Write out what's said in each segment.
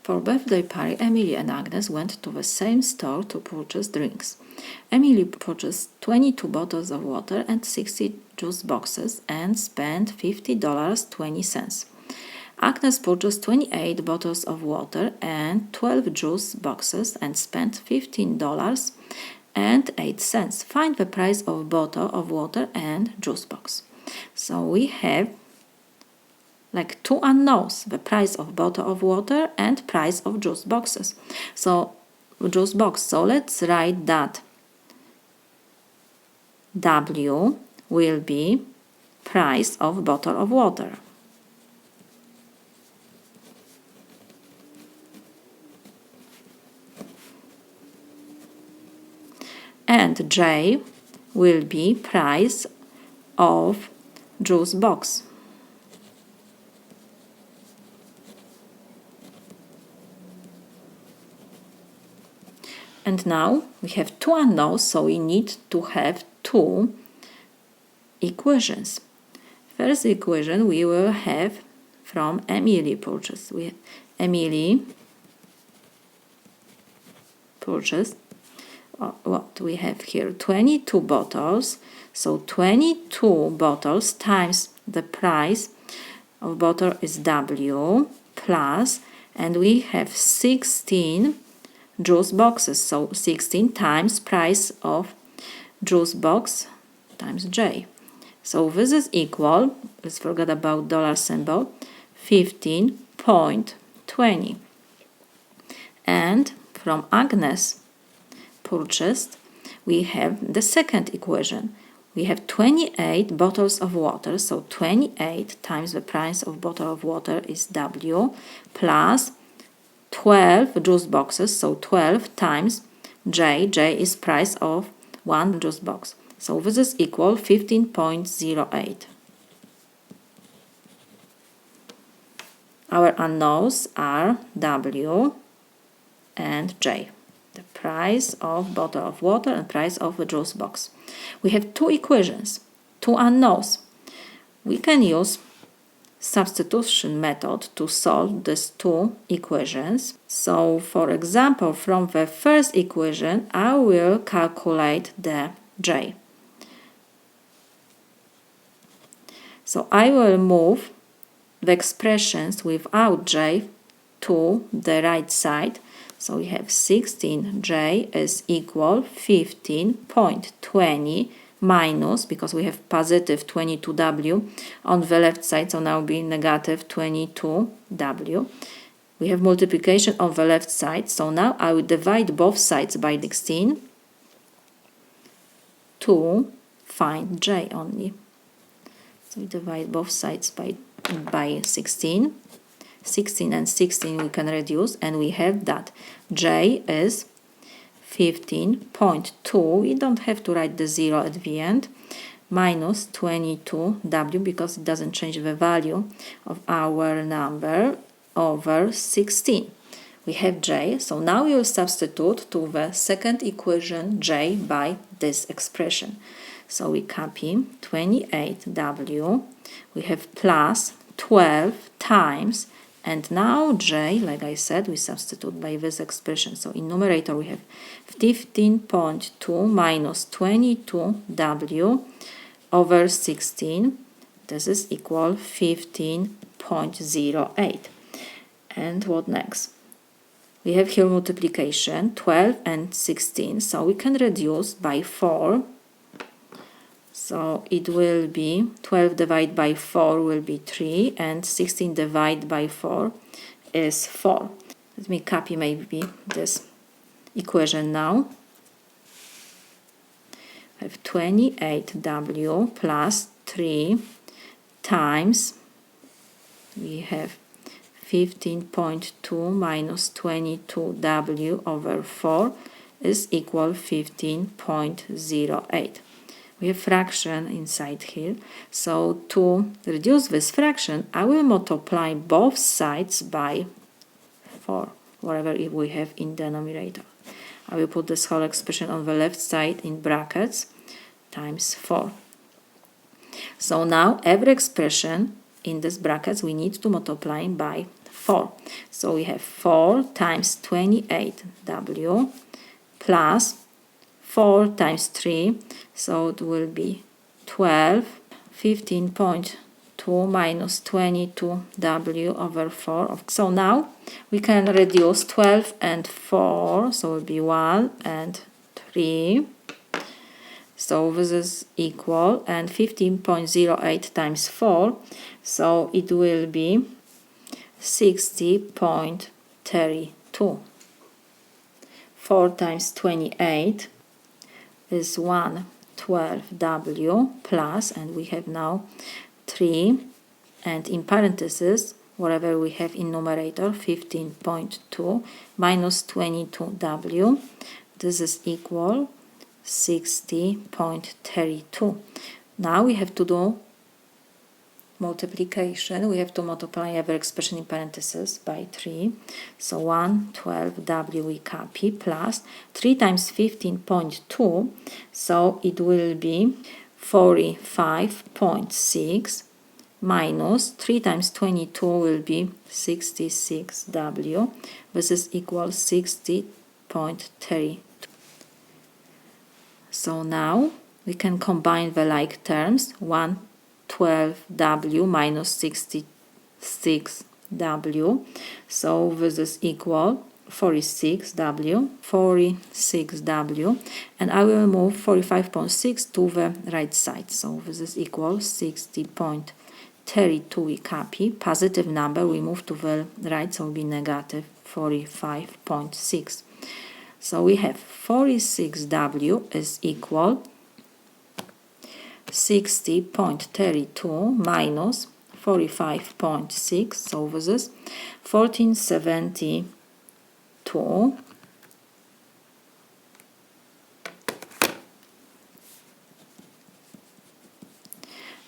For birthday party, Emily and Agnes went to the same store to purchase drinks. Emily purchased 22 bottles of water and 60 juice boxes and spent $50.20. Agnes purchased 28 bottles of water and 12 juice boxes and spent $15.08. Find the price of a bottle of water and juice box. So we have like two unknowns, the price of bottle of water and price of juice boxes. So juice box. So let's write that W will be price of bottle of water. And J will be price of juice box. And now we have two unknowns, so we need to have two equations. First equation we will have from Emily purchase. Emily purchased what we have here, 22 bottles. So 22 bottles times the price of bottle is W plus, and we have 16 juice boxes. So 16 times price of juice box times J. So this is equal, let's forget about dollar symbol, 15.20. And from Agnes purchased, we have the second equation. We have 28 bottles of water, so 28 times the price of bottle of water is W plus 12 juice boxes, so 12 times J. J is price of one juice box. So this is equal 15.08. Our unknowns are W and J. The price of bottle of water and price of a juice box. We have two equations, two unknowns. We can use substitution method to solve these two equations. So, for example, from the first equation, I will calculate the J. So I will move the expressions without J to the right side. So we have 16J is equal 15.20 minus, because we have positive 22W on the left side, so now be negative 22W. We have multiplication on the left side, so now I will divide both sides by 16 to find J only. So we divide both sides by 16. 16 and 16 we can reduce, and we have that J is 15.2. We don't have to write the 0 at the end, minus 22W, because it doesn't change the value of our number, over 16. We have J, so now we will substitute to the second equation J by this expression. So we copy 28W, we have plus 12 times, and now J, like I said, we substitute by this expression. So in numerator we have 15.2 minus 22W over 16. This is equal 15.08. And what next? We have here multiplication, 12 and 16. So we can reduce by 4. So it will be 12 divided by 4 will be 3, and 16 divided by 4 is 4. Let me copy maybe this equation now. I have 28W plus 3 times, we have 15.2 minus 22W over 4 is equal 15.08. We have fraction inside here, so to reduce this fraction I will multiply both sides by 4, whatever we have in denominator. I will put this whole expression on the left side in brackets times 4. So now every expression in these brackets we need to multiply by 4. So we have 4 times 28W plus 4 times 3, so it will be 12, 15.2 minus 22W over 4. So now we can reduce 12 and 4, so it will be 1 and 3. So this is equal, and 15.08 times 4, so it will be 60.32. 4 times 28 is 112W plus, and we have now 3, and in parentheses, whatever we have in numerator, 15.2 minus 22W, this is equal 60.32. Now we have to do multiplication. We have to multiply every expression in parentheses by 3. So 112W we copy plus 3 times 15.2, so it will be 45.6 minus 3 times 22 will be 66W. This is equal 60.32. So now we can combine the like terms, 112W minus 66W. So this is equal 46W, and I will move 45.6 to the right side. So this is equal 60.32 we copy. Positive number we move to the right, so it will be negative 45.6. So we have 46W is equal 60.32 minus 45.6, so this is 1472.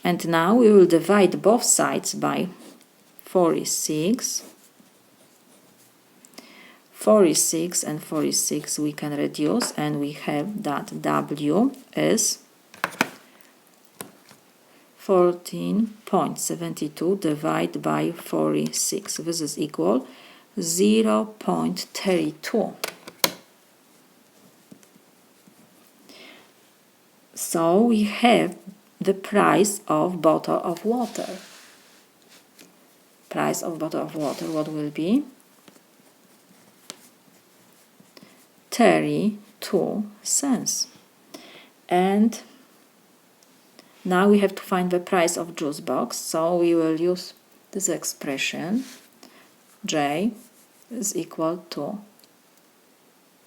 And now we will divide both sides by 46. 46 and 46 we can reduce, and we have that W is 14.72 divided by 46. This is equal 0.32. So we have the price of bottle of water. Price of bottle of water, what will be? 32 cents. And now we have to find the price of juice box, so we will use this expression. J is equal to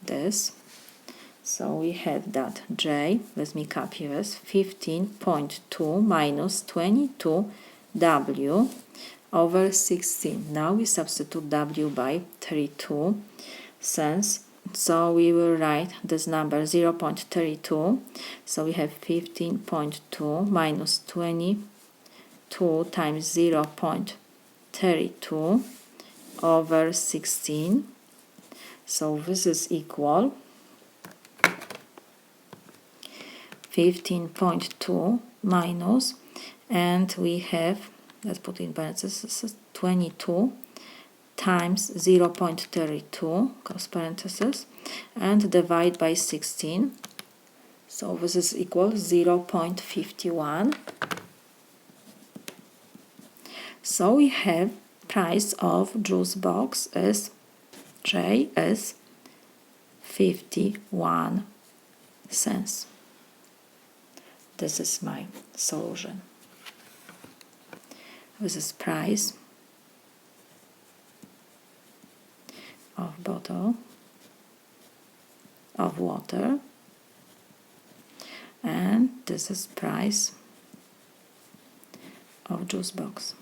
this. So we have that J, let me copy this, 15.2 minus 22W over 16. Now we substitute W by 32 cents. So we will write this number 0.32. So we have 15.2 minus 22 times 0.32 over 16. So this is equal 15.2 minus, and we have, let's put in parentheses, 22 times 0.32, close parentheses, and divide by 16. So this is equal 0.51. So we have price of juice box is J is 51 cents. This is my solution. This is price of bottle of water, and this is price of juice box.